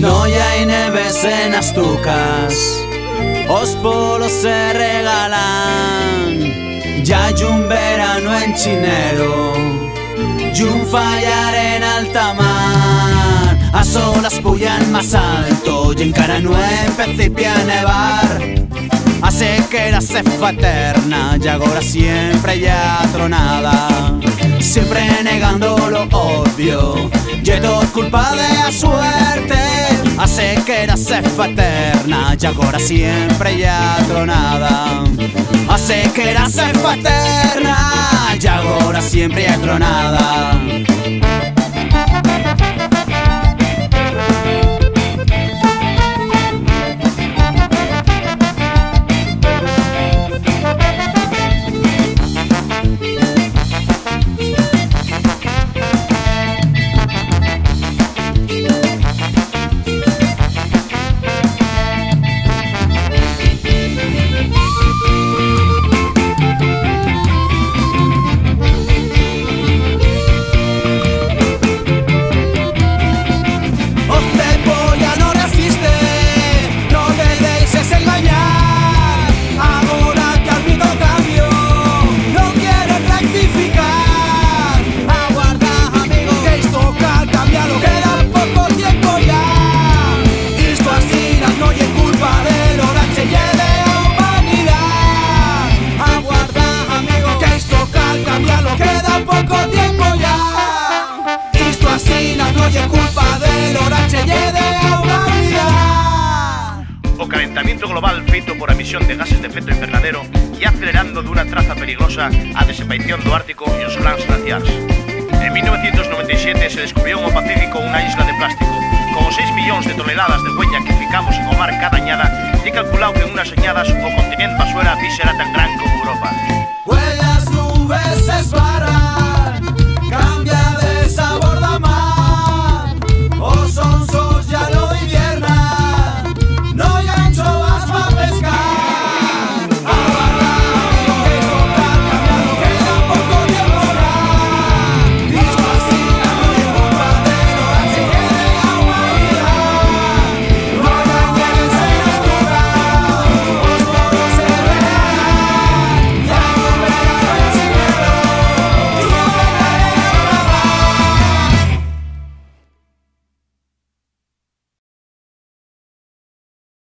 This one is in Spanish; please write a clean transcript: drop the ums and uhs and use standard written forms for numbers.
No hai neves en Astucas, os polos se regalan. Ya hay un verano en Chinero y un fallar en alta mar. As olas pullan más alto y encara no empecipia a nevar. A sequera se fa eterna y agora siempre ya tronada. Siempre negando lo obvio y todo culpa de la suerte. A sequera se fa eterna y agora siempre ya tronada. A sequera se fa eterna y agora siempre ya tronada. O calentamiento global feito por a emisión de gases de efecto invernadero e acelerando dunha traza perigosa a desaparición do Ártico e os glans glaciares. En 1997 se descubriu no Pacífico unha isla de plástico. Con 6 millóns de toneladas de huella que ficamos en o mar cada añada, e calculado que en unhas añadas o continente Pasuera será tan gran como Europa.